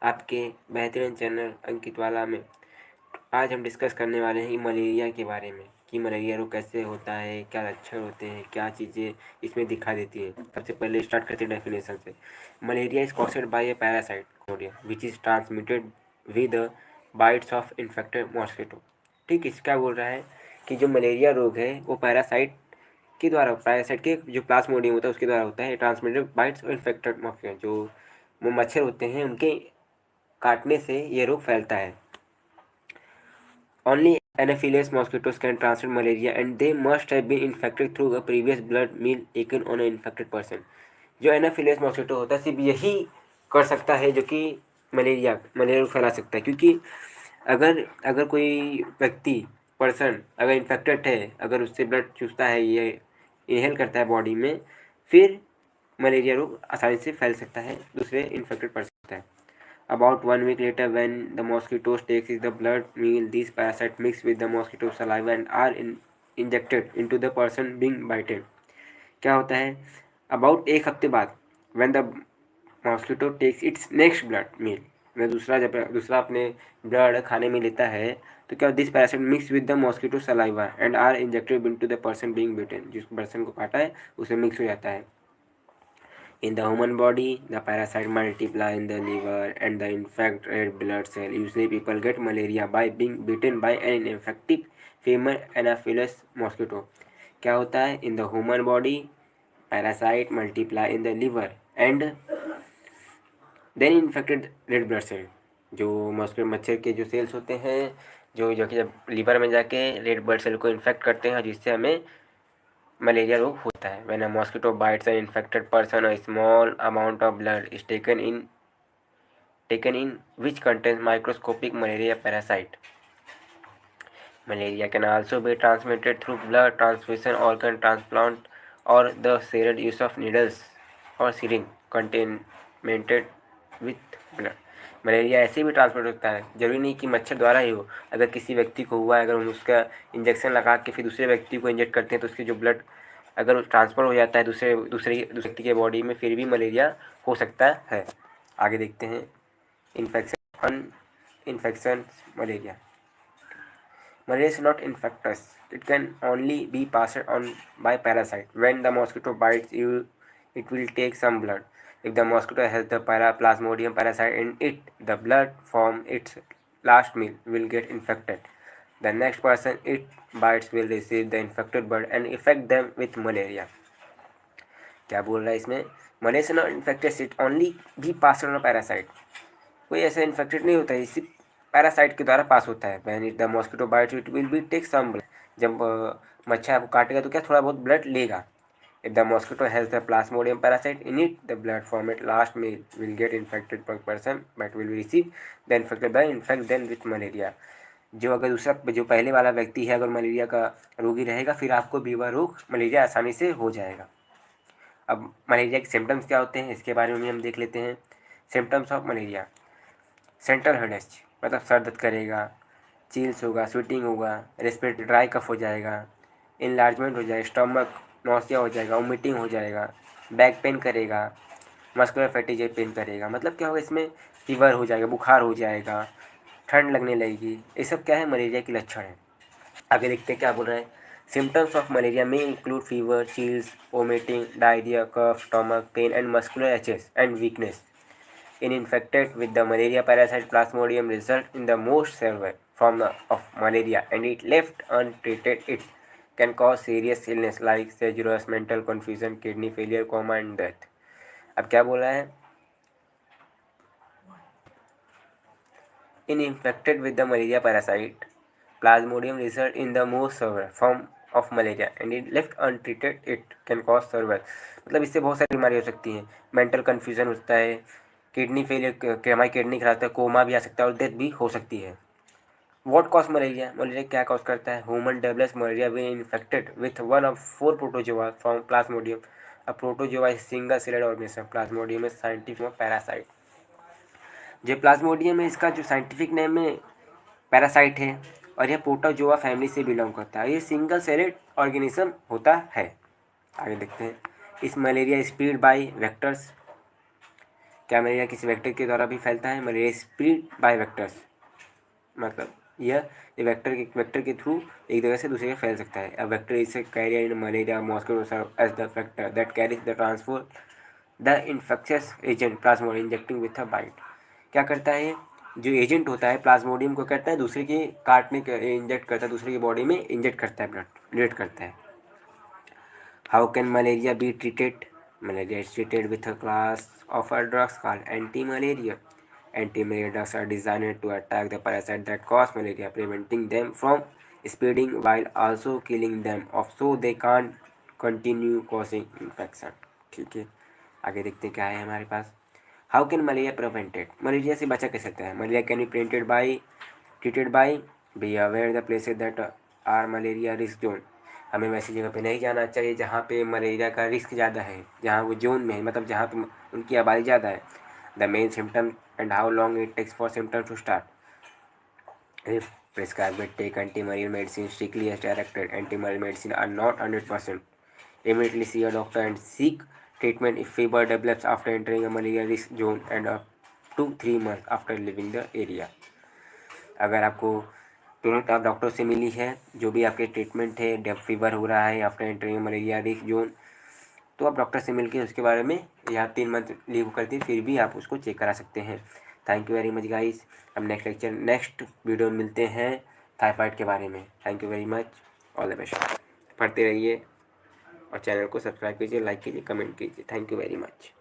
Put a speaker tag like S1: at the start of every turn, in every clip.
S1: आपके बेहतरीन चैनल अंकित वाला में। आज हम डिस्कस करने वाले हैं मलेरिया के बारे में कि मलेरिया रोग कैसे होता है, क्या लक्षण होते हैं, क्या चीज़ें इसमें दिखा देती हैं। सबसे पहले स्टार्ट करते हैं डेफिनेशन से। Malaria is caused by A parasite which is transmitted with bytes of infected mosquito. ठीक, इसका बोल रहा है कि जो मलेरिया रोग है वो पैरासाइट के द्वारा, पैरासाइट के जो प्लाज्मोडियम होता है उसके द्वारा होता है। ट्रांसमिटेड बाइट्स और इन्फेक्टेड मॉस्किटो, जो वो मच्छर होते हैं उनके काटने से ये रोग फैलता है। Only Anopheles mosquitoes can transmit malaria and they must have been infected through a previous blood meal taken on an infected person। जो एनाफिलेस मॉस्किटो होता है सिर्फ यही कर सकता है जो कि मलेरिया फैला सकता है, क्योंकि अगर अगर कोई व्यक्ति पर्सन अगर इन्फेक्टेड है, अगर उससे ब्लड चूसता है, ये इनहेल करता है बॉडी में, फिर मलेरिया रोग आसानी से फैल सकता है दूसरे इन्फेक्टेड पर्सन है। About 1 week later, when the mosquito takes the blood meal, these parasites mix with the mosquito saliva and are injected into the person being bitten। क्या होता है, अबाउट एक हफ्ते बाद, when the mosquito takes its next blood meal, जब दूसरा अपने blood खाने में लेता है तो क्या, this parasite mix with the mosquito saliva and are injected into the person being bitten. जिस पर्सन को काटा है उसे मिक्स हो जाता है। In the human body, the parasite multiply in the liver and the infect red blood cell। Usually people get malaria by being bitten by an infective female Anopheles mosquito। क्या होता है, in the human body parasite multiply in the liver and then infected red blood cell। जो muscular मच्छर के जो sales होते हैं जो जो कि जब लीवर में जाके रेड ब्लड सेल को इन्फेक्ट करते हैं, जिससे हमें मलेरिया रोग होता है। When a mosquito bytes an infected person, a small amount of blood is taken in which contains microscopic malaria parasite. Malaria can also be transmitted through blood transfusion, organ transplant, or the shared use of needles or syringe contaminated with blood। Malaria ऐसे भी transmit होता है, जरूरी नहीं कि मच्छर द्वारा ही हो। अगर किसी व्यक्ति को हुआ है, अगर हम उसका इंजेक्शन लगा के फिर दूसरे व्यक्ति को इंजेक्ट करते हैं तो उसकी जो ब्लड अगर ट्रांसफ़र हो जाता है दूसरे दूसरे व्यक्ति के बॉडी में, फिर भी मलेरिया हो सकता है। आगे देखते हैं infection malaria. Malaria is not infectious. It can only be passed on by parasite. When the mosquito bites you, it will take some blood. If the mosquito has the Plasmodium parasite in it, the blood from its last meal will get infected. The next person it bites will receive the infected blood and infect them with malaria। क्या बोल रहा है इसमें, malaria से not infected, it only भी pass on parasite. कोई ऐसा infected नहीं होता है, इसी पैरासाइट के द्वारा पास होता है। When it the mosquito bite it will be take some blood. जब मच्छर आपको काटेगा तो क्या थोड़ा बहुत ब्लड लेगा। If the mosquito has the plasmodium parasite in it, the blood from it last meal will get infected person but will receive the infected by infect then with malaria. जो अगर दूसरा जो पहले वाला व्यक्ति है अगर मलेरिया का रोगी रहेगा, फिर आपको भी वह रोग मलेरिया आसानी से हो जाएगा। अब मलेरिया के सिम्टम्स क्या होते हैं इसके बारे में हम देख लेते हैं। Symptoms of malaria, central headache मतलब सर दर्द करेगा, चील्स होगा, स्वेटिंग होगा, रेस्पिरेटरी ड्राई कफ हो जाएगा, इनलार्जमेंट हो जाएगा, स्टमक नौसिया हो जाएगा, वोमिटिंग हो जाएगा, बैक पेन करेगा, मस्कुलर फैटिग पेन करेगा। मतलब क्या होगा इसमें, फीवर हो जाएगा, बुखार हो जाएगा, ठंड लगने लगेगी। ये सब क्या है, मलेरिया के लक्षण है। आगे देखते हैं क्या बोल रहे हैं। सिम्टम्स ऑफ मलेरिया में include fever, chills, vomiting, diarrhoea, cough, stomach pain and muscular aches and weakness. In infected with the malaria parasite, Plasmodium result in the most severe form of malaria and it left untreated it can cause serious illness like seizures, mental confusion, kidney failure, coma and death। अब क्या बोला है, in infected with the malaria parasite, Plasmodium result in the most severe form of malaria and it left untreated it can cause severe। मतलब इससे बहुत सारी बीमारी हो सकती हैं। मेंटल कन्फ्यूजन होता है, किडनी फेलियर के हमारी किडनी खराब होता है, कोमा भी आ सकता है और डेथ भी हो सकती है। व्हाट कॉज मलेरिया, मलेरिया क्या कॉज करता है। Human develops malaria when infected with one of 4 protozoa from Plasmodium. अब protozoa is single celled organism, Plasmodium is scientific name parasite. जो प्लाज्मोडियम है इसका जो साइंटिफिक नेम है पैरासाइट है और यह प्रोटोजोआ फैमिली से बिलोंग करता है। ये सिंगल सेलेड ऑर्गेनिज्म होता है। आगे देखते हैं, इस मलेरिया स्प्रेड बाय वेक्टर्स। क्या मलेरिया किसी वेक्टर के द्वारा भी फैलता है? मलेरिया स्प्रेड बाय वेक्टर्स, मतलब यह वेक्टर के थ्रू एक जगह से दूसरी जगह फैल सकता है। A vector is a carrier in malaria mosquito serve as the vector that carries the transfer the infectious agent plasmodium injecting with a bite. क्या करता है? जो एजेंट होता है प्लाज्मोडियम को करता है दूसरे के काटने के इंजेक्ट करता है, दूसरे की बॉडी में इंजेक्ट करता है, ब्लड इंजेक्ट करता है। How can malaria be treated? Malaria is treated with a class of drugs called anti-malaria. Anti-malaria drugs are designed to attack the parasite that cause malaria, preventing them from spreading while also killing them off so they can't continue causing infection. ठीक है, आगे देखते हैं क्या है हमारे पास। How can malaria prevented? Malaria से बचा कैसे सकता है? Malaria can be treated by be aware the places that are malaria risk zone. हमें वैसी जगह पे नहीं जाना चाहिए जहाँ पे मलेरिया का रिस्क ज़्यादा है, जहाँ वो जोन में है, मतलब जहाँ पे उनकी आबादी ज़्यादा है। The main symptom and how long it takes for symptoms to start. इफ prescribed, take anti-malarial medicine strictly as directed. Anti-malarial medicine are not 100%. Immediately see a doctor and seek treatment if fever develops after entering a malaria risk zone and up to 3 months after leaving the area. अगर आपको तुरंत आप doctor से मिली है, जो भी आपके treatment है, डेप फीवर हो रहा है after entering malaria risk zone, तो आप डॉक्टर से मिलकर उसके बारे में या 3 मंथ लीव करते फिर भी आप उसको चेक करा सकते हैं। Thank you very much guys. अब नेक्स्ट वीडियो में मिलते हैं थायराइड के बारे में। Thank you very much, all the best. पढ़ते रहिए और चैनल को सब्सक्राइब कीजिए, लाइक कीजिए, कमेंट कीजिए। Thank you very much.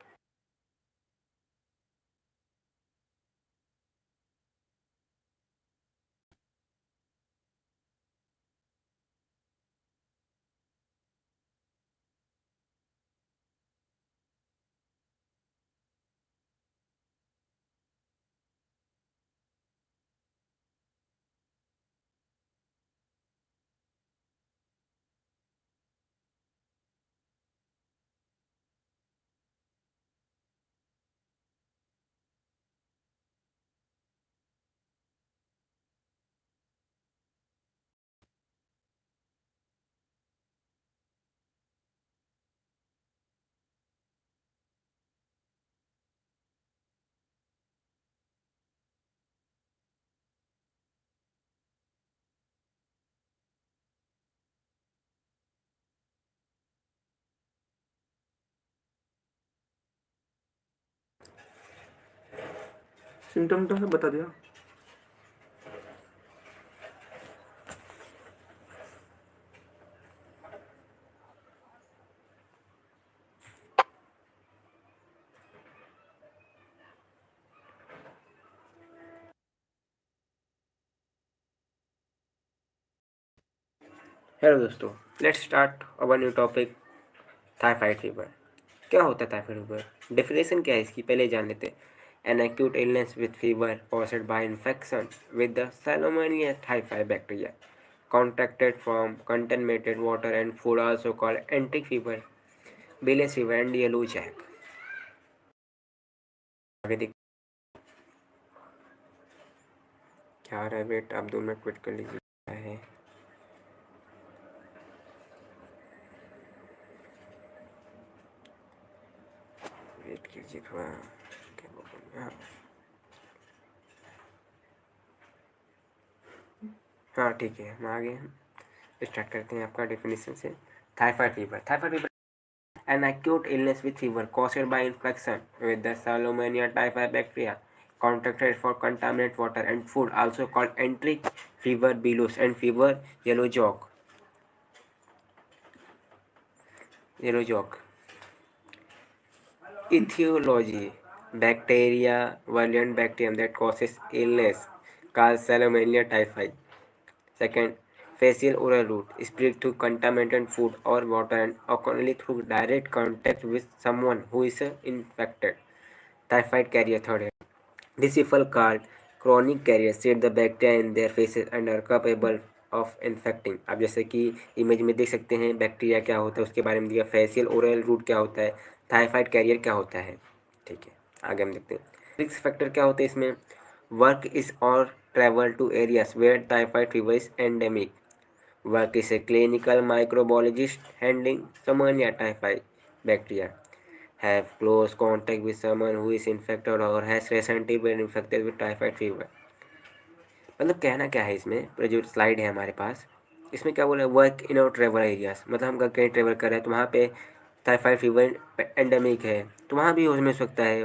S2: Symptom तो सब बता दिया।
S1: हेलो दोस्तों, let's start our new topic, thyroid fever. क्या होता है थायराइड फीवर? डेफिनेशन क्या है इसकी, पहले जान लेते हैं। An acute illness with fever caused by infection with the salmonella typhi bacteria contracted from contaminated water and food, also called enteric fever, bilious fever and yellow jack. आगे देख क्या रहा है वेट, आप 2 मिनट वेट कर लीजिए। क्या है वेट कीजिए थोड़ा, क्या बोलूँ। हाँ ठीक है, हम आगे हम स्टार्ट करते हैं आपका डेफिनेशन से। Thyroid fever an acute illness with fever caused by infection with the Salmonella typhi bacteria contracted for contaminated water and food, also called enteric fever, bilous and fever, yellow jock. Etiology: bacteria, virulent bacterium that causes illness called Salmonella typhi. Second, facial oral route, spread through contaminated food or water and occasionally through direct contact with someone who is infected. Typhoid carrier. Third, these people called chronic carriers shed the bacteria in their faces and are capable of infecting. अब जैसे कि image में देख सकते हैं bacteria क्या होता है उसके बारे में दिया, फेसियल ओरल रूट क्या होता है, थायराइड कैरियर क्या होता है। ठीक है, आगे हम देखते हैं रिस्क फैक्टर क्या होते हैं इसमें। Work is or travel to areas where typhoid fever is endemic. Work is a clinical microbiologist handling Salmonella typhi bacteria. have close contact with someone who is infected or has recently been infected with typhoid fever। मतलब कहना क्या है इसमें, पर जो slide है हमारे पास, इसमें क्या बोला, वर्क इन और ट्रेवल एरियाज, मतलब हम कहीं ट्रेवल कर रहे हैं तो वहाँ पे टाइफाइड फीवर एंडेमिक है तो वहाँ भी हो सकता है।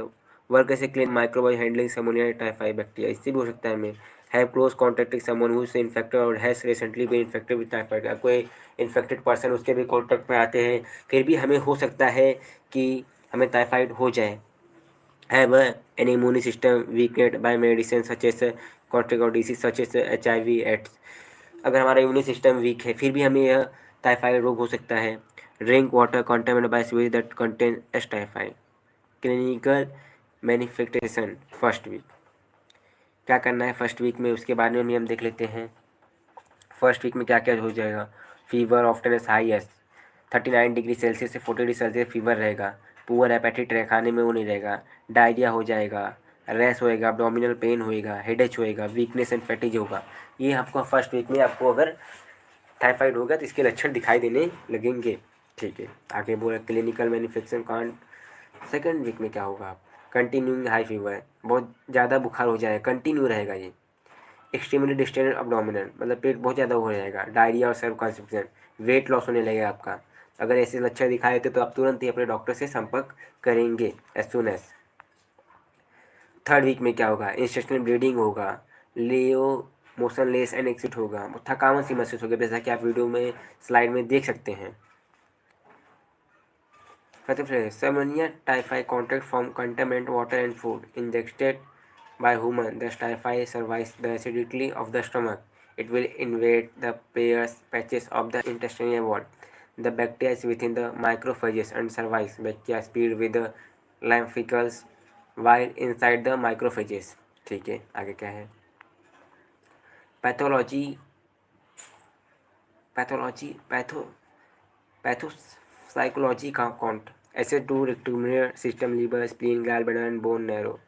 S1: Work as clean microbial handling salmonella typhoid bacteria, इससे भी हो सकता है हमें। Have close contact with someone who is infected और has recently been infected with typhoid, कोई इन्फेक्टेड पर्सन उसके भी कॉन्टेक्ट में आते हैं, फिर भी हमें हो सकता है कि हमें टाइफाइड हो जाए। have an immune system weakened by medicine such as chronic disease such as HIV AIDS। अगर हमारा इम्यून सिस्टम वीक है फिर भी हमें यह टाइफाइड रोग हो सकता है। Drink water contaminated by sewage that contain S typhoid. Clinical manifestation first week, क्या करना है फर्स्ट वीक में उसके बारे में भी हम देख लेते हैं। फर्स्ट वीक में क्या क्या हो जाएगा। Fever often as high as 39 degree Celsius से 40 डिग्री सेल्सियस फीवर रहेगा। पुअर एपेटाइट रहे, खाने में वो नहीं रहेगा। डायरिया हो जाएगा, रैश होएगा, एब्डोमिनल पेन होएगा, हेडेच होएगा, वीकनेस एंड फैटिग होगा। ये आपको फर्स्ट वीक में आपको अगर टाइफाइड होगा तो इसके लक्षण दिखाई देने लगेंगे। ठीक है, आगे बोला क्लिनिकल मैनिफेस्टेशन कांड। सेकेंड वीक में क्या होगा, आप कंटिन्यूइंग हाई फीवर, बहुत ज़्यादा बुखार हो जाएगा, कंटिन्यू रहेगा ये। एक्सट्रीमली डिस्टेंड अब्डोमिनल, मतलब पेट बहुत ज़्यादा हो जाएगा। डायरिया और सर्व कॉन्स्टिपेशन, वेट लॉस होने लगेगा आपका। अगर ऐसे लक्षण दिखाए थे तो आप तुरंत ही अपने डॉक्टर से संपर्क करेंगे as soon as. Third week में क्या होगा, इंस्टेशनल ब्लीडिंग होगा, लियो मोशन लेस एंड एक्सिट होगा, थकावट सी महसूस होगी, जैसा कि आप वीडियो में स्लाइड में देख सकते हैं। Pneumonia typhi contact from contaminated water and food ingested by human. The typhi survives the acidity of the stomach. It will invade the pairs patches of the intestinal wall. The bacteria is within the macrophages and survives. Bacteria speed with the lymphicles while inside the macrophages। ठीक है, आगे क्या है। Pathology pathology patho पैथोसाइकोलॉजी का count as to रेक्टोमिनल system, liver, spleen, gallbladder and bone marrow.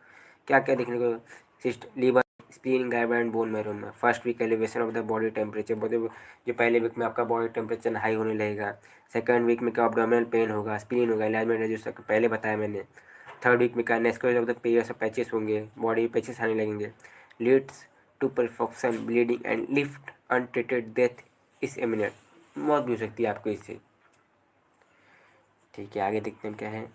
S1: क्या क्या देखने को, system liver, spleen, gallbladder and bone marrow में। First week elevation of the body temperature, जो पहले वीक में आपका बॉडी टेम्परेचर हाई होने लगेगा। सेकंड वीक में क्या, अब्डोमिनल पेन होगा, स्प्लीन होगा, इलाजमेंट जो पहले बताया मैंने। थर्ड वीक में क्या, necrosis of the Peyer's patches होंगे, बॉडी पैचेस आने लगेंगे। Leads to perforation, bleeding and left untreated death is imminent, मौत भी हो सकती है आपको इससे। ठीक है, आगे देखते हैं क्या है।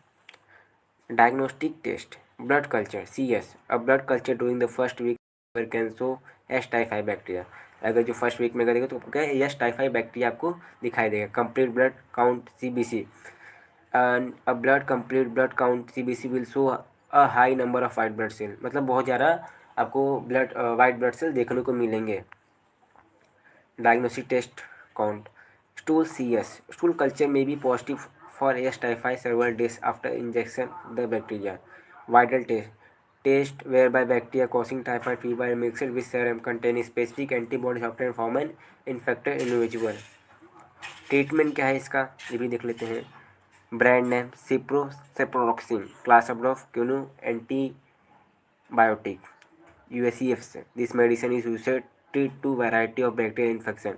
S1: Diagnostic test, blood culture CS, a blood culture during the first week can show S typhoid bacteria. अगर जो फर्स्ट वीक में करेगा तो क्या है, एस टाइफाइड बैक्टीरिया आपको दिखाई देगा। Complete blood count CBC, and a blood complete blood count CBC will show a high number of white blood cell, मतलब बहुत ज़्यादा आपको ब्लड वाइट ब्लड सेल देखने को मिलेंगे। Diagnostic test count, stool CS, stool culture may be positive for S. typhi several days after injection the bacteria. Vital test whereby bacteria causing typhoid fever mixed with serum contain specific antibodies obtained from an infected individual। Treatment क्या है इसका ये भी देख लेते हैं। Brand name सिप्रोसेप्रोक्सिन, class of क्यूनो एंटीबायोटिक USEF से। This medicine is used treat to variety of bacterial infection.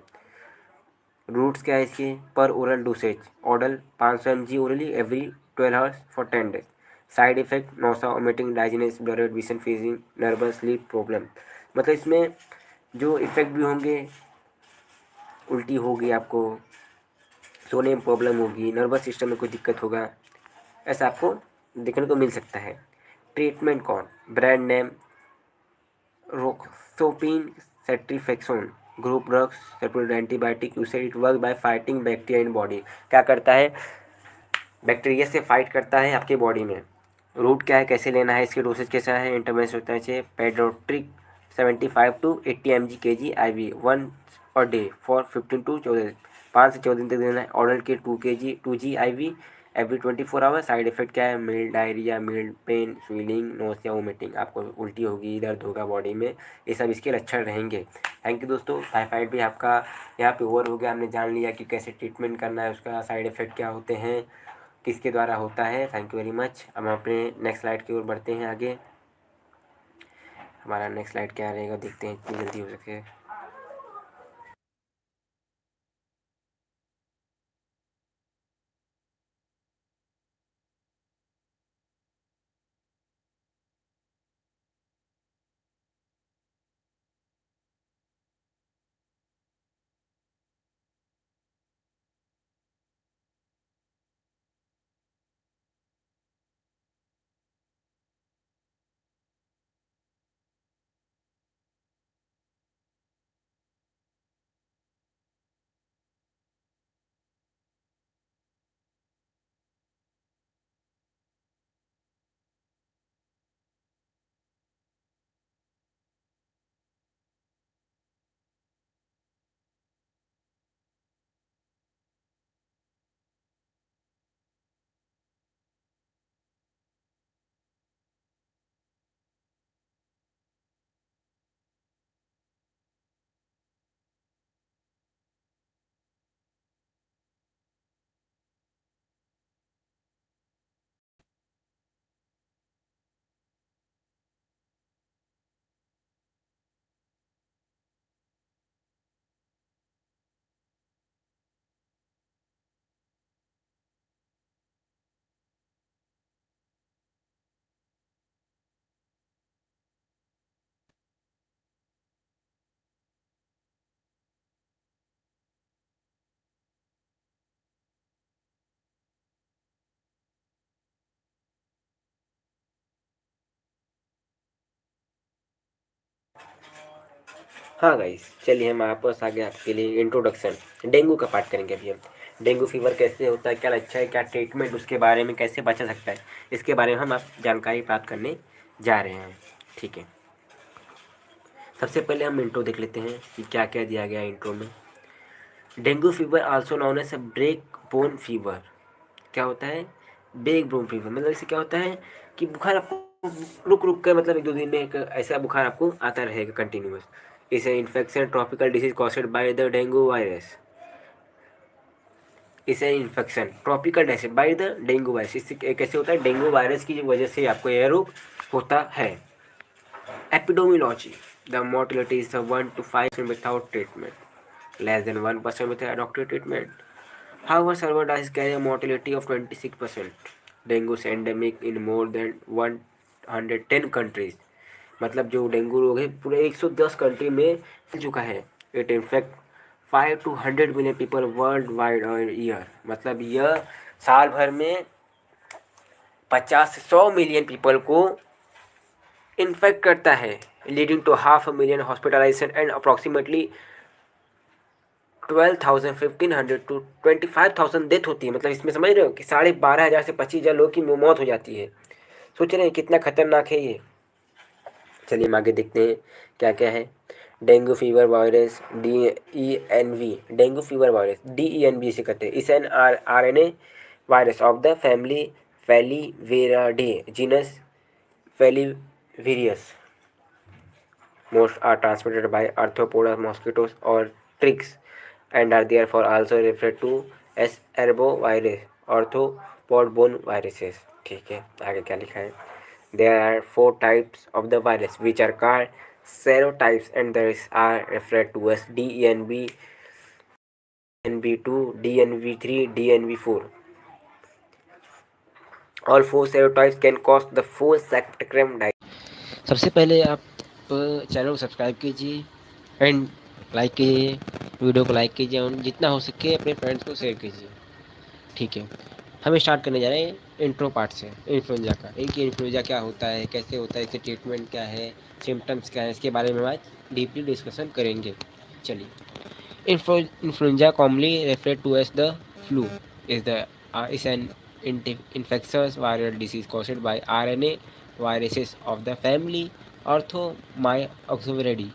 S1: Routes क्या है इसके, पर ओरल डोसेज, ऑर्डल 500 mg orally every 12 hours for 10 days. Side effect, nausea, vomiting, dizziness, blurred, vision, फीजिंग, nervous, sleep problem. मतलब इसमें जो effect भी होंगे, उल्टी होगी आपको, सोने में प्रॉब्लम होगी, नर्वस सिस्टम में कोई दिक्कत होगा, ऐसा आपको देखने को मिल सकता है। ट्रीटमेंट कौन, ब्रांड नेम रोक्सोपिन ceftriaxone, group drugs, separate antibiotic usage, it work by fighting bacteria in body. क्या करता है, बैक्टीरिया से फाइट करता है आपके बॉडी में। रूट क्या है, कैसे लेना है, इसके डोसेज कैसा है, इंटरवेंस होता है पेडोट्रिक 75 to 80 mg kg IV 1 per day for 15 to 14 5 से 14 दिन तक देना है। ऑर्डर के 2 IV every 24 hour. Side effect क्या है, mild diarrhoea, mild pain, swelling, nausea, vomiting, आपको उल्टी होगी, दर्द होगा बॉडी में, ये सब इसके लक्षण रहेंगे। थैंक यू दोस्तों, टाइफाइड भी आपका यहाँ पे ओवर हो गया। हमने जान लिया कि कैसे ट्रीटमेंट करना है, उसका साइड इफेक्ट क्या होते हैं, किसके द्वारा होता है। Thank you very much. हम अपने नेक्स्ट स्लाइड की ओर बढ़ते हैं आगे। हमारा नेक्स्ट स्लाइड क्या रहेगा, देखते हैं जितनी जल्दी हो सके। हाँ गाइस, चलिए हम वापस आ गए आपके लिए इंट्रोडक्शन। डेंगू का पार्ट करेंगे अभी हम। डेंगू फीवर कैसे होता है, क्या लक्षण है, क्या ट्रीटमेंट, उसके बारे में कैसे बचा सकता है, इसके बारे में हम आप जानकारी प्राप्त करने जा रहे हैं। ठीक है, सबसे पहले हम इंट्रो देख लेते हैं कि क्या क्या दिया गया है इंट्रो में। Dengue fever also known as break bone fever. क्या होता है ब्रेक बोन फीवर? मतलब इससे क्या होता है कि बुखार आपको रुक रुक कर, मतलब 1-2 दिन में एक ऐसा बुखार आपको आता रहेगा कंटिन्यूस। इसे infection tropical disease caused by the dengue virus. इसे infection tropical disease by the dengue virus, इससे कैसे होता है, डेंगू वायरस की वजह से आपको यह रोग होता है। Epidemiology, the mortality is 1 to 5% without treatment, less than 1% with adopted treatment. However, Salvador does carry a mortality of 26%. Dengue is endemic in more than 110 countries. मतलब जो डेंगू रोग है पूरे 110 कंट्री में फैल चुका है। It infect 5 to 100 million people world wide year. मतलब यह साल भर में 50 से 100 मिलियन पीपल को इन्फेक्ट करता है, leading to 500,000 hospitalisation and approximately 12,000 1500 to 25,000 death होती है। मतलब इसमें समझ रहे हो कि 12,500 से 25,000 लोगों की मौत हो जाती है। सोच रहे हैं कितना खतरनाक है ये। चलिए हम आगे देखते हैं क्या क्या है। Dengue fever virus DENV, dengue fever virus DENV से कहते हैं। Is an RNA virus of the family फेलिवेराडे, जीनस फेलिवेरियस। Most are transmitted by arthropoda mosquitoes or ticks and are therefore also referred to as arbovirus, arthropod-borne viruses. ठीक है, आगे क्या लिखा है? There are 4 types of the virus which are called serotypes, and these are referred to as DENB, DNB2, DNV3, DNV4. All 4 serotypes can cause the full spectrum disease. सबसे पहले आप channel को सब्सक्राइब कीजिए एंड लाइक कीजिए, video को like कीजिए और जितना हो सके अपने फ्रेंड्स को शेयर कीजिए। ठीक है, हम स्टार्ट करने जा रहे हैं इंट्रो पार्ट से इन्फ्लुएंजा का। एक इन्फ्लुएंजा क्या होता है, कैसे होता है, इसके ट्रीटमेंट क्या है, सिम्टम्स क्या है, इसके बारे में आज डीपली डिस्कशन करेंगे। चलिए, influenza commonly refer to as the flu is an infectious viral disease caused by RNA viruses of the family Orthomyxoviridae,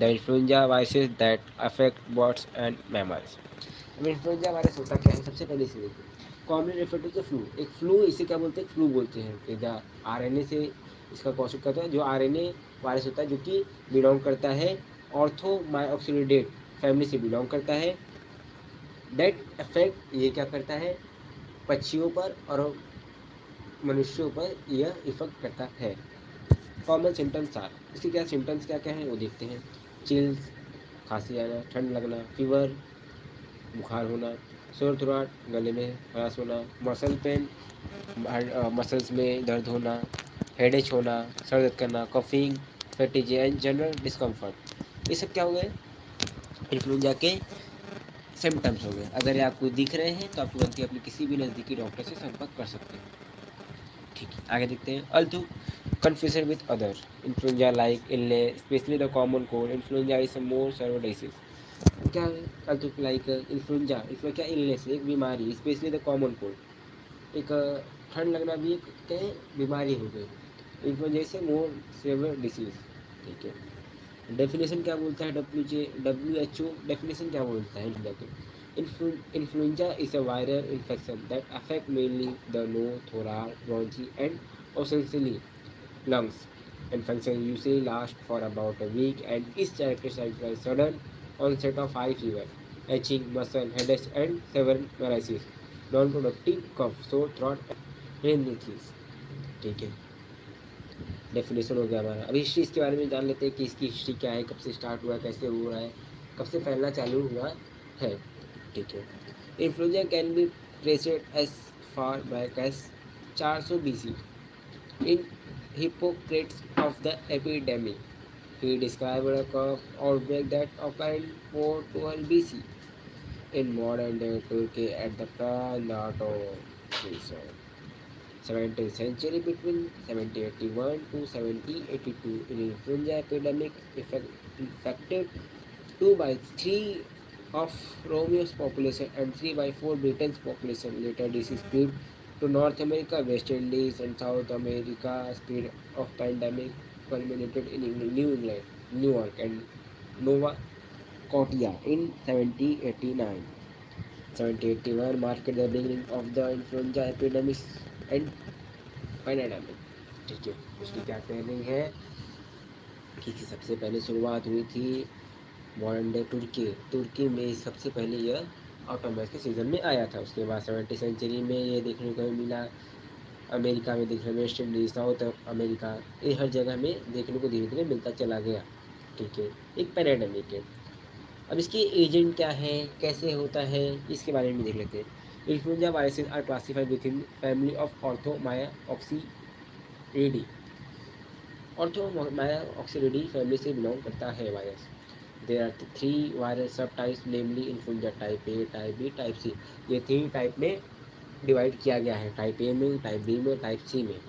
S1: the influenza viruses that affect birds and mammals. अब influenza virus होता क्या है, सबसे पहले इसे देखिए। Commonly refer to the flu, एक flu इसे क्या बोलते हैं, फ्लू बोलते हैं। कि RNA से इसका कॉज करता है, जो RNA वायरस होता है जो कि बिलोंग करता है ऑर्थोमायोक्सिलिडेट फैमिली से बिलोंग करता है। दैट अफेक्ट, ये क्या करता है, पक्षियों पर और मनुष्यों पर यह इफेक्ट करता है। कॉमन सिम्टम्स आर, इसके क्या सिम्टम्स क्या क्या हैं वो देखते हैं। चिल्स, खांसी आना, ठंड लगना, फीवर, बुखार होना, सोर थ्रोट, गले में खराश होना, मसल पेन, मसल्स में दर्द होना, हेडेच होना, सर दर्द करना, coughing, fatigue and general discomfort. ये सब क्या हो गए, इन्फ्लुएंजा के सिम्टम्स हो गए। अगर ये आपको दिख रहे हैं तो आप तुरंत ही अपने किसी भी नज़दीकी डॉक्टर से संपर्क कर सकते हैं। ठीक है, आगे देखते हैं। अल्टू confusion with other influenza like illness, especially the common cold. Influenza is a more severe disease. क्या अल्टू लाइक इन्फ्लुएंजा, इसमें क्या इलनेस है, एक बीमारी, स्पेशली द कॉमन कोल्ड, एक ठंड लगना भी एक क्या बीमारी हो गई। इन्फ्लुएंजा से मोर सेवियर डिसीज। ठीक है, डेफिनेशन क्या बोलता है, WHO डेफिनेशन क्या बोलता है इन्फ्लुएंजा के। Influenza is a viral infection that affect mainly the nose, thorax, bronchi and essentially lungs. Infection usually lasts for about a week and is characterized by sudden onset of high fever, itching, muscle headaches, and severe paralysis, non-productive cough, sore throat, and rhinitis. ठीक है, definition हो गया हमारा। अभी history इसके बारे में जान लेते हैं कि इसकी हिस्ट्री क्या है, कब से स्टार्ट हुआ है, कैसे हो रहा है, कब से फैलना चालू हुआ है। ठीक है, influenza can be traced as far back as 400 BC in Hippocrates of the epidemic. He described a cough outbreak that occurred in 412 BC in modern day Turkey at the Pranato region. 17th century between 1781 to 1782. An influenza epidemic infected 2 by 3 of Romeo's population and 3 by 4 Britain's population. Later disease spread to North America, West Indies and South America. Spread of pandemic culminated in New England, New York and Nova Scotia in 1789. 1781 marked the beginning of the influenza epidemic and pandemic. ठीक है, इसकी क्या कह रही है कि सबसे पहले शुरुआत हुई थी मॉडर्न डे तुर्की में सबसे पहले यह ऑटोमस के सीज़न में आया था। उसके बाद 17वीं सेंचुरी में ये देखने को मिला, अमेरिका में देखने में, वेस्ट इंडीज, साउथ अमेरिका, ये हर जगह में देखने को धीरे धीरे मिलता चला गया। ठीक है, एक पैराडेमिक है। अब इसके एजेंट क्या है, कैसे होता है, इसके बारे में देख लेते हैं। Influenza viruses are classified with in family of ऑर्थोमायाऑक्सीरिडी। ऑर्थोमायाऑक्सीरिडी फैमिली से बिलोंग करता है virus. There are 3 viral subtypes namely influenza type A, type B, type C. ये 3 टाइप में डिवाइड किया गया है, टाइप ए में, टाइप बी में, टाइप सी में।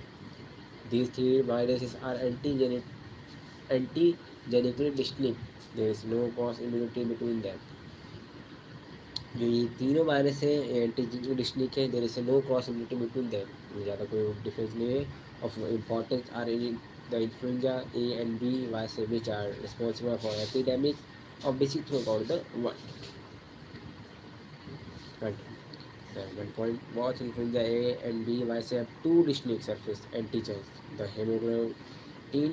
S1: These 3 viruses are antigenically distinct, there is no cross immunity between them. जो ये तीनों वायरस है एंटीजेनिकली डिस्टिंक्ट है, there is no cross immunity between them, ज़्यादा कोई डिफरेंस नहीं है। Of importance are in the influenza A and B viruses which are responsible for epidemic of disease throughout the world. One point, both influenza A and B viruses have 2 distinct surface antigens, the hemoglobin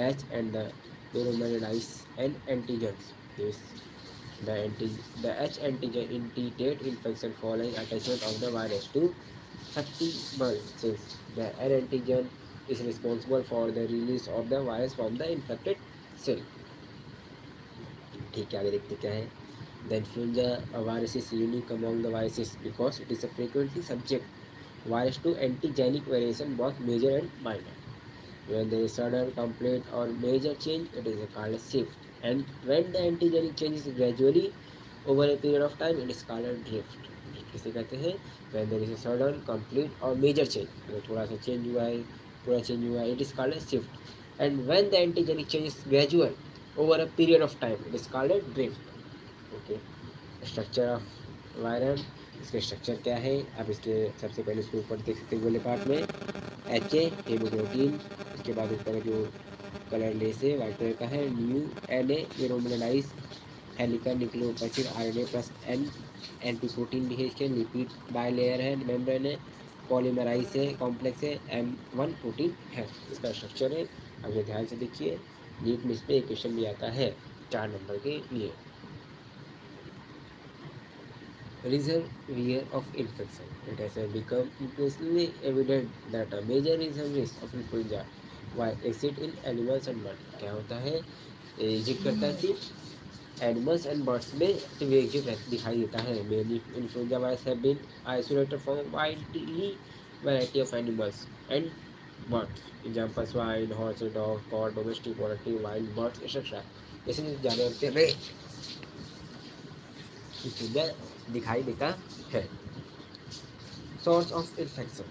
S1: H and the neuraminidase N antigens. The H antigen indicate infection following attachment of the virus to susceptible cells. The N antigen is responsible for the release of the virus from the infected cell. ठीक है, आगे देखते क्या है। The influenza virus is unique among the viruses because it is a frequently subject virus to antigenic variation, both major and minor. When there is sudden, complete or major change, it is called a shift. And when the antigenic change is gradually over a period of time, it is called a drift. किसे कहते हैं? When there is a sudden, complete or major change, अगर थोड़ा सा change हुआ है, पूरा change हुआ है, it is called a shift. And when the antigenic change is gradual over a period of time, it is called a drift. Okay. Structure of viral, इसके structure क्या है, अब इसके सबसे पहले इसके ऊपर देख सकते हैं गोले पार्ट में एच ए हेमोग्लोबिन, इसके बाद ऊपर जो कलर लेस है वाइट कलर का है, न्यू N A neuraminidase helical nucleotide RNA plus N anti protein भी है, इसके लिपिड बाय लेयर है, मेम्ब्रेन है, पॉलीमराइज है, कॉम्प्लेक्स है, M1 प्रोटीन है, इसका स्ट्रक्चर है। अब ये ध्यान से देखिए, नीट में इस पर एक क्वेश्चन भी आता है 4 नंबर के लिए। Reservoir of infection. It has become increasingly evident that a major reason risk of influenza while exist in animals and birds. क्या होता है, एग्जिट करता है सिर्फ एनिमल्स एंड बर्ड्स में, सिर्फ एग्जिट दिखाई देता है। Mainly influenza virus have been isolated from widely variety of animals and birds, example swine, horse, dog, cod, domestic, poultry, wild birds etcetera. जैसे जानवर में इन्फ्लुएंजा दिखाई देता है। सोर्स ऑफ इन्फेक्शन,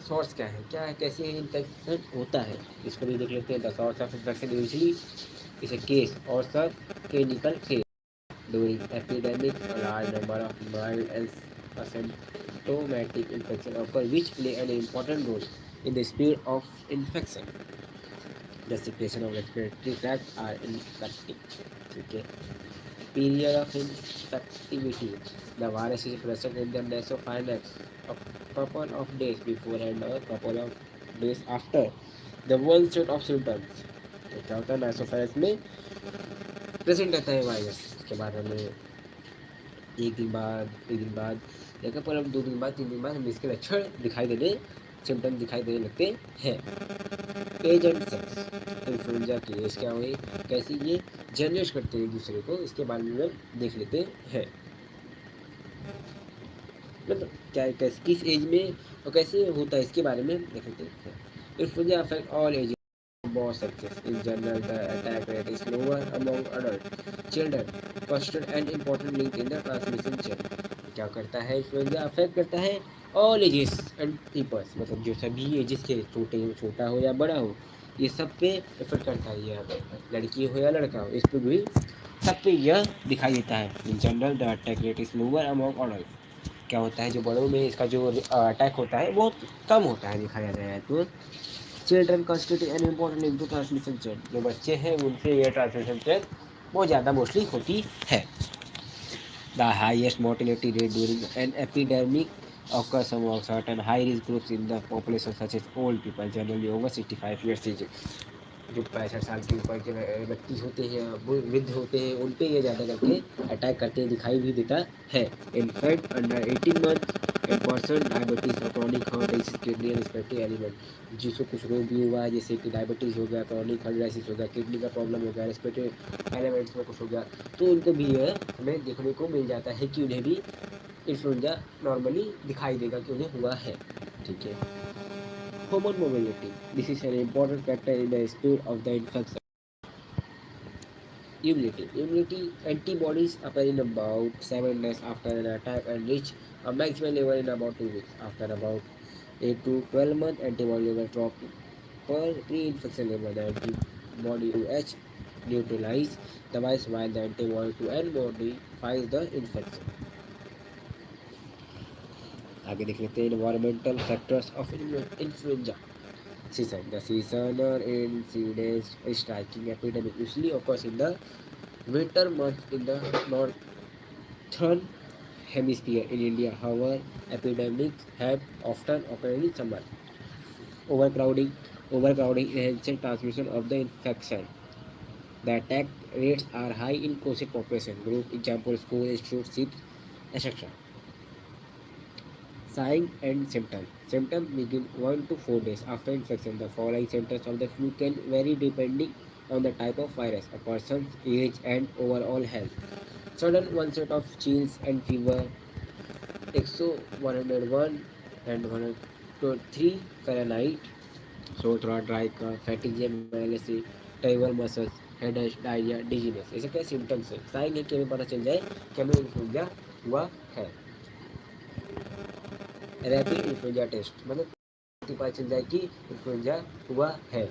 S1: सोर्स क्या है, कैसे इन्फेक्शन होता है, इसको भी देख लेते हैं। The source of infection usually is a case or subclinical case during epidemic, large number of mild and asymptomatic infection occur which play an important role in the spread of infection. The secretion of respiratory tract are infective. ठीक है, period of infectivity, the virus is present in the nasopharynx a couple of days before and a couple of days after the onset of symptoms। तो क्या होता है, nasopharynx में present रहता है virus, उसके बाद हमें एक दिन बाद या कपल ऑफ 2 दिन बाद 3 दिन बाद हमें इसके लक्षण दिखाई देने, सिम्टम दिखाई देने लगते हैं। एज एंड सेक्स, इन्फ्लुएंजा की एज क्या हुई, कैसे ये जनरेट करते हैं दूसरे को, इसके बारे में हम देख लेते हैं। मतलब क्या कैसे, किस एज में और कैसे होता है, इसके बारे में देख लेते हैं। Influenza affect all age, both sexes. In general, the attack rate is lower among adult children, constitute an important link in the transmission chain। क्या करता है, इन्फ्लुएंजा अफेक्ट करता है ऑल एजेस एंड पीपल्स, मतलब जो सभी एजेस के, छोटा हो या बड़ा हो, ये सब पे इफेक्ट करता है। यह लड़की हो या लड़का हो, इस पर भी सब पे यह दिखाई देता है। In general the attack rate is lower among adult. क्या होता है, जो बड़ों में इसका जो अटैक होता है बहुत कम होता है, दिखाया गया है। तो children constitute an important link to transmission chain, जो बच्चे हैं उनसे यह ट्रांसमिशन चेन बहुत ज़्यादा मोस्टली होती है। The highest mortality rate during an epidemic occurs among certain high risk groups in the population such as old people generally over 65 years age। जो 65 साल के ऊपर के व्यक्ति होते हैं, वृद्ध होते हैं, उन पे ये ज़्यादा करके अटैक करते दिखाई भी देता है। In fact under 18 month a person diabetes और chronic heart disease kidney respective element, जिसको कुछ रोग भी हुआ है, जैसे कि डायबिटीज़ हो गया, क्रॉनिक हार्ट डिसीज हो गया, किडनी का प्रॉब्लम हो गया, रिस्पेक्टिव एलिमेंट्स में कुछ हो गया, तो उनको भी यह हमें देखने को मिल जाता है कि उन्हें भी इन्फ्लुएंजा नॉर्मली दिखाई देगा कि उन्हें हुआ है। ठीक है। Hormone mobility. This is an important factor in the speed of the infection. Immunity. Immunity antibodies appear in about 7 days after an attack and reach a maximum level in about 2 weeks. After about 8 to 12 months, antibody level drop per pre-infection level. The antibody to H neutralize the virus while the antibody to N modifies the infection. आगे देख लेते हैं environmental factors of influenza. Season. The seasonal incidence striking epidemic usually occurs in the winter months in the northern hemisphere. In India, however, epidemics have often occurred in summer. Overcrowding enhances transmission of the infection. The attack rates are high in close population group, example school, institute, ships, etc. Signs and symptoms. Symptoms begin 1 to 4 days after infection. The following symptoms of the flu can vary depending on the type of virus, a person's age, and overall health. Sudden onset of chills and fever, ISO 101 and 103 Fahrenheit, sore throat, dry cough, fatigue, malaise, terrible muscles, headache, diarrhea, dizziness। ऐसे क्या symptoms है, sign है कि हमें पता चल जाए कि हमें इन्फ्लुएंजा हुआ है। रैपिड इन्फ्लुएंजा टेस्ट, मतलब पता चल जाए कि इन्फ्लुएंजा हुआ है।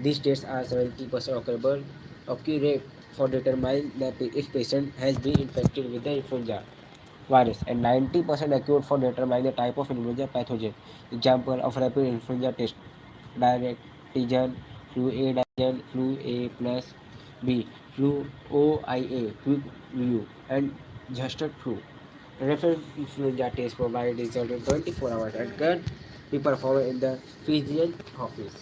S1: This test are 70% occurable accurate for determining that if patient has been infected with the influenza virus and 90% accurate for determining the type of influenza pathogen. Example of rapid influenza test: direct antigen, flu A antigen, flu A plus B, flu OIA, quick view, and just flu. Rapid influenza test provide result in 24 hours and can be performed in the physician office.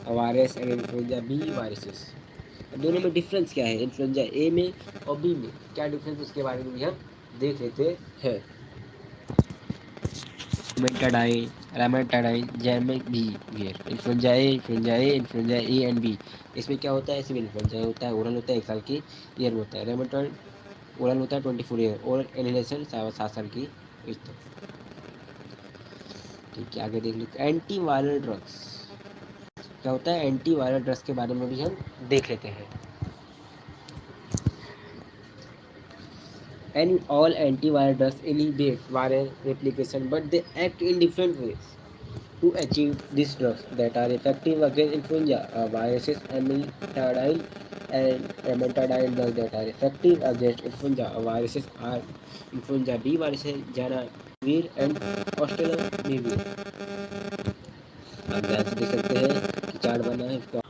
S1: Virus and influenza B viruses, दोनों में difference क्या है, influenza ए में और B में क्या difference, उसके बारे में भी हम देख लेते हैं। मेटाडाइन, rimantadine, zanamivir, influenza A, influenza A and B. इसमें क्या होता है, सिविल इन्फ्लुएंजा होता है, ओरल होता है 1 साल की ईयर में होता है। रामेटाडाइन ओरल होता है 24 ईयर, ओरल इनहेलेशन 7 साल की एज तक। ठीक है, आगे देख लेते हैं एंटी वायरल ड्रग्स। क्या होता है, एंटी वायरल ड्रग्स के बारे में भी हम देख लेते हैं। And all antiviral drugs inhibit viral replication, but they act in different ways to achieve these drugs that are effective against influenza. Viruses amantadine and amantadine drugs that are effective against influenza. Viruses are influenza B viruses, Janavir and Oseltamivir। आप ध्यान से देख सकते हैं कि chart बना है, इसको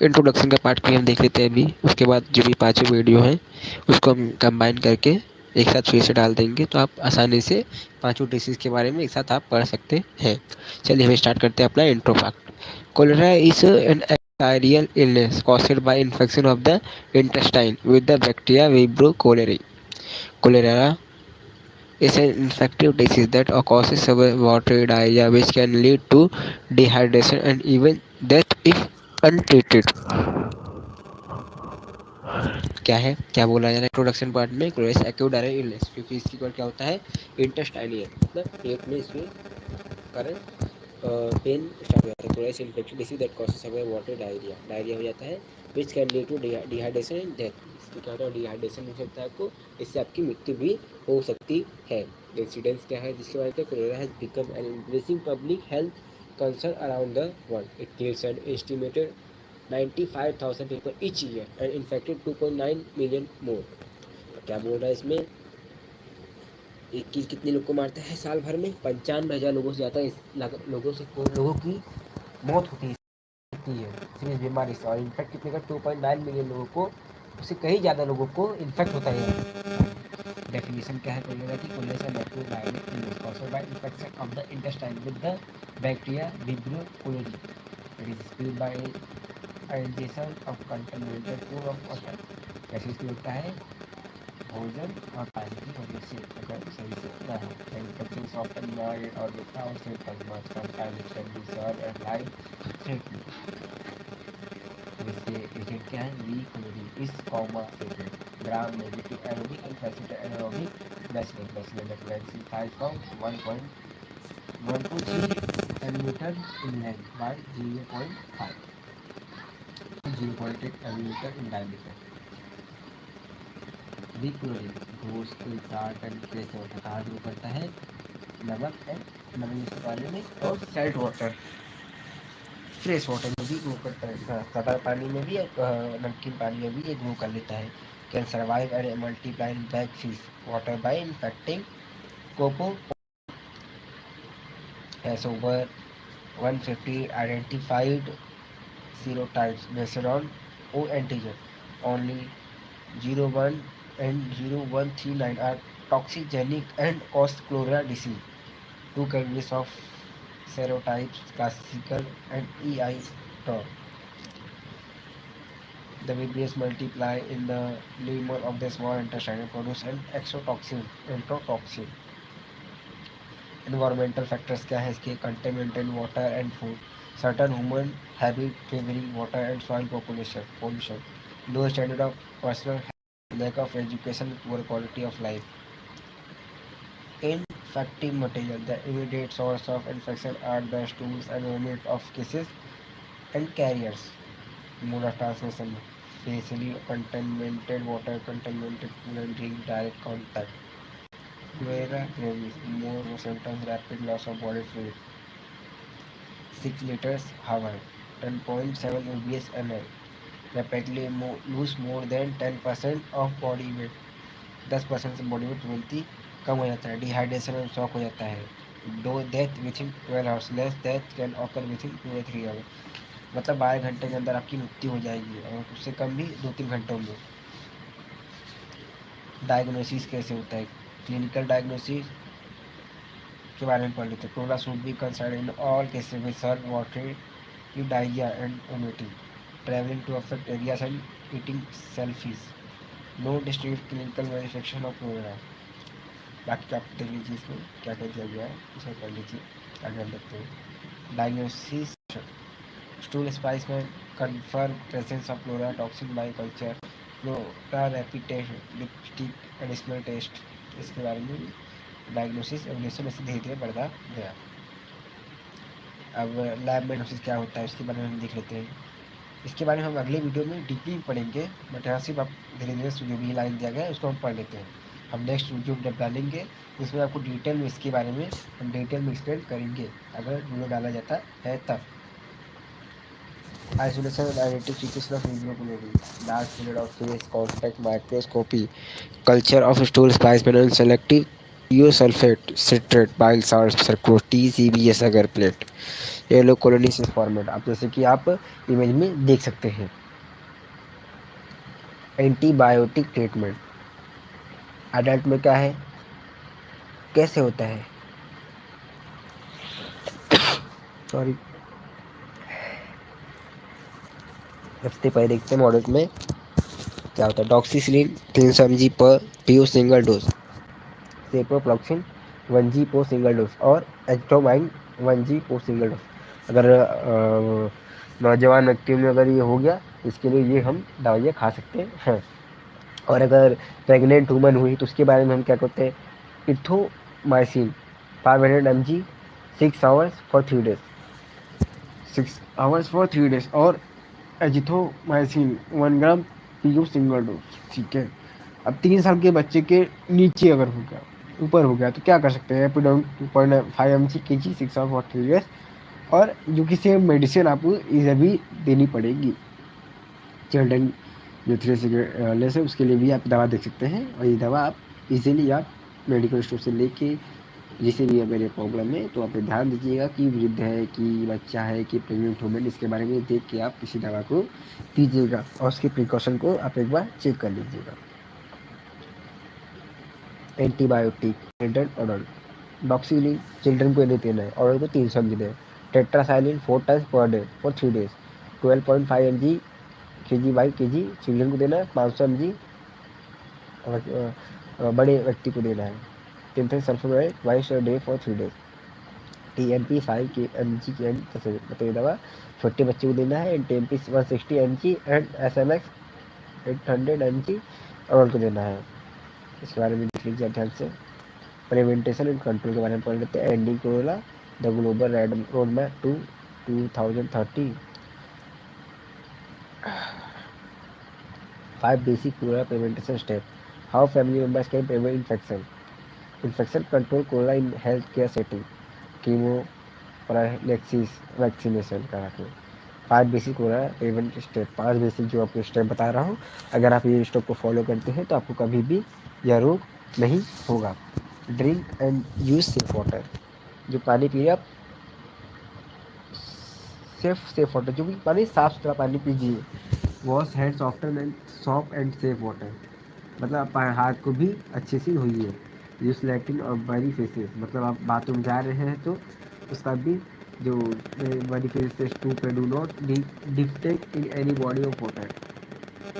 S1: इंट्रोडक्शन का पार्ट भी हम देख लेते हैं अभी। उसके बाद जो भी 5 वीडियो हैं उसको हम कंबाइन करके एक साथ फिर से डाल देंगे, तो आप आसानी से 5 डिसीज़ के बारे में एक साथ आप पढ़ सकते हैं। चलिए हम स्टार्ट करते हैं अपना intro part. Cholera is an bacterial illness caused by infection of the intestine with the bacteria Vibrio cholerae. Cholera is an infective disease that causes severe watery diarrhea which can lead to dehydration and even death if untreated। क्या है, क्या बोला जा रहा है introduction part में, क्लोरेस acute diarrhoea illness, क्योंकि इसकी कोड क्या होता है, इंटेस्टाइनियल, मतलब पेट में इसमें कारण पेन स्टार्ट हो जाता है। Cholera infection disease that causes away water diarrhoea हो जाता है, which can lead to dehydration and death. इससे क्या होता है, डिहाइड्रेशन हो सकता है आपको, इससे आपकी मृत्यु भी हो सकती है। इंसिडेंस क्या है जिसके वजह से cholera has become an increasing public health concern around the world. It kills an estimated 95,000 people each year and infected 2.9 million more. क्या बोल रहा है इसमें, एक कील कितने लोग को मारता है साल भर में? 95,000 लोगों से ज़्यादा लोगों की मौत होती है इस बीमारी से, और इनफेक्ट कितने का 2.9 मिलियन लोगों को, उससे कहीं ज़्यादा लोगों को इन्फेक्ट होता है। डेफिनेशन क्या है कोलेरा की? Cholera is a bacterial illness caused by infection of the intestine with the bacteria Vibrio cholerae. It is spread by ionisation of contaminated food of water. कैसे इसमें होता है? भोजन और पानी की वजह से, अगर सही से ना हो। Manufacturing often not or without symptoms much sometimes it can be served as life threatening. जैसे एजेंट क्या है? V cholerae is comma agent gram negative aerobic and positive aerobic bacillus that vaccine size from 1.1 to 3 millimeter in length by 0.5 to 0.8 millimeter in diameter. Chlorine Ghosh salt and fresh water कहाँ grow करता है? नमक and नमक पानी में और salt water, fresh water में भी ग्रो करता है। सादा पानी में भी, नमकीन पानी में भी ये ग्रो कर लेता है। Can survive and multiply in back fish water by infecting coco has over 150 identified serotypes based on O antigen. Only 01 and 0139 are toxigenic and cause cholera disease. Two categories of serotypes, classical and EI term. The vibrios multiply in the lumen of the small intestine and produce an enterotoxin. Environmental factors क्या है इसके? contaminated water and food, certain human habit favoring water and soil pollution, low standard of personal health, lack of education, poor quality of life. Infective material, the immediate source of infection are the stools and vomit of cases and carriers. Mode of transmission, facially contaminated water, contaminated food and drink, direct contact. Cholera gravis, more symptoms, rapid loss of body fluid, 6 liters hour, 10.7 UBS ml, rapidly lose more than 10% of body weight, 10% से body weight तुरंत ही कम हो जाता है। Dehydration और shock हो जाता है। दो death with in 12 hours, less death can occur with in 2 or 3 hours. मतलब 12 घंटे के अंदर आपकी मृत्यु हो जाएगी, और उससे कम भी 2-3 घंटों में। डायग्नोसिस कैसे होता है? क्लिनिकल डायग्नोसिस के बारे में पढ़ लेते हैं। Cholera should be concern in all cases with serve watery diarrhoea and vomiting, travelling to affect areas and eating selfish, no district clinical manufacturing of cholera. बाकी आप देख लीजिए इसमें क्या क्या दिया गया है, इसे पढ़ लीजिए, आगे हम देखते हैं। डायग्नोसिस, स्टूल स्पाइस में confirm presence of cholera toxin by culture, cholera rapid test, lipstick additional test. इसके बारे में डायग्नोसिस एवोल्यूशन ऐसे धीरे धीरे बढ़ता गया। अब लैब में डायग्नोसिस क्या होता है उसके बारे में हम देख लेते हैं। इसके बारे में हम अगले वीडियो में डीपली पढ़ेंगे, बट यहाँ सिर्फ आप धीरे धीरे जो भी लाइन दिया गया है उसको हम पढ़ लेते हैं। हम नेक्स्ट वीडियो जब डालेंगे उसमें आपको डिटेल में इसके बारे में हम डिटेल में एक्सप्लेन करेंगे, अगर वीडियो डाला जाता है तब। Isolation and identification of vibrio, large period of phase contact microscopy, culture of stool spice selective thiosulfate citrate bile salt circular TCBS agar plate, yellow colonies format, आप जैसे कि आप इमेज में देख सकते हैं। एंटीबायोटिक ट्रीटमेंट अडल्ट में क्या है, कैसे होता है? सॉरी, सबसे पहले देखते हैं मॉडल में क्या होता है। डॉक्सीसिलिन 300 mg पर PO सिंगल डोज, सेप्रोफ्लॉक्सिन 1 g पर सिंगल डोज और एजिथ्रोमाइन 1 g पर सिंगल डोज। अगर नौजवान व्यक्ति में अगर ये हो गया, इसके लिए ये हम दवाइयाँ खा सकते हैं। और अगर प्रेग्नेंट वुमन हुई तो उसके बारे में हम क्या करते हैं, इथोमाइसिन 500 mg 6 hours for 3 days,
S3: 6 hours for 3 days और एजिथ्रोमाइसिन 1 ग्राम पीयू सिंगल डोज। ठीक है, अब 3 साल के बच्चे के नीचे अगर हो गया, ऊपर हो गया तो क्या कर सकते हैं, 2.5 mg kg 6 hours for 3 days और जो कि सेम मेडिसिन आपको इधर भी देनी पड़ेगी। चिल्ड्रन जो 3 से लेस है उसके लिए भी आप दवा देख सकते हैं और ये दवा आप इजीली आप मेडिकल स्टोर से लेके जिसे भी मेरे प्रॉब्लम है तो आप ध्यान दीजिएगा कि वृद्ध है कि बच्चा है कि प्रेग्नेंट वुमेन, इसके बारे में देख के आप किसी दवा को दीजिएगा और उसके प्रिकॉशन को आप एक बार चेक कर लीजिएगा। एंटीबायोटिक चिल्ड्रन अडल्ट डॉक्सीलिन चिल्ड्रन को नहीं देना है और को 300 mg दें। Tetracycline 4 times per day for 3 days 12.5 mg kg/kg children को देना है। 500 mg बड़े व्यक्ति को देना है। टिम्पल सल्फोनाइड twice a day for 3 days। TMP 5 mg की मतलब ये दवा छोटे बच्चे को देना है। TMP 160 mg and SMX 800 mg adult को देना है। इसके बारे में देख लीजिए ध्यान से। प्रिवेंटेशन एंड कंट्रोल के बारे में पढ़ लेते हैं। Ending corona the global road map to 2030। 5 basic corona prevention step. How family members can prevent infection. Infection control corona in health care setting. Chemoprophylaxis vaccination करा के। 5 basic corona prevent step, 5 basic जो आपको step बता रहा हूँ, अगर आप ये स्टेप को फॉलो करते हैं तो आपको कभी भी यह रोग नहीं होगा। Drink and use safe water, जो पानी पी रहे आप सेफ वाटर, जो भी पानी साफ सुथरा पानी पीजिए। Wash hands often and shop and safe water, मतलब आप हाथ को भी अच्छे से धोइए। यूज लैट्रिन और बॉडी फेसेस, मतलब आप बाथरूम जा रहे हैं तो उसका भी जो बॉडी फेसेस टू पे do not defecate in any body of water.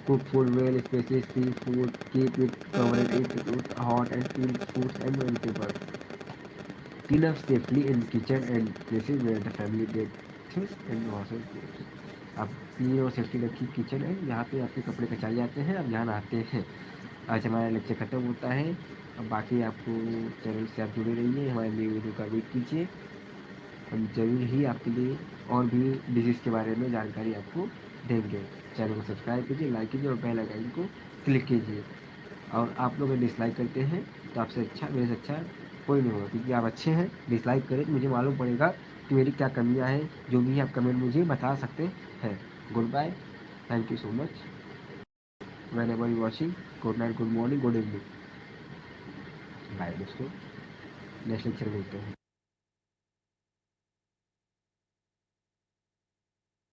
S3: Cook food well specially seafood, keep it covered it hot and peel foods and vegetables. Clean up safely in kitchen and places where the family get things and washes clothes. आप clean और safety रखिए kitchen है जहाँ पे आपके कपड़े कचाए जाते हैं, आप जहाँ नहाते हैं। आज हमारा लेक्चर खत्म होता है। अब बाकी आपको चैनल से आप जुड़े रहिए, हमारे लिए वीडियो का वेट कीजिए। हम जरूर ही आपके लिए और भी डिजीज़ के बारे में जानकारी आपको देंगे। चैनल को सब्सक्राइब कीजिए, लाइक कीजिए और बेल आइकन को क्लिक कीजिए। और आप लोग डिसलाइक करते हैं तो आपसे अच्छा, मेरे से अच्छा कोई नहीं होगा, क्योंकि आप अच्छे हैं। डिसलाइक करें तो मुझे मालूम पड़ेगा कि मेरी क्या कमियां हैं। जो भी आप कमेंट मुझे बता सकते हैं। Goodbye, thank you so much, whenever you watching. Good night, good morning, good evening, bye दोस्तों। नेक्स्ट लेक्चर मिलते हैं।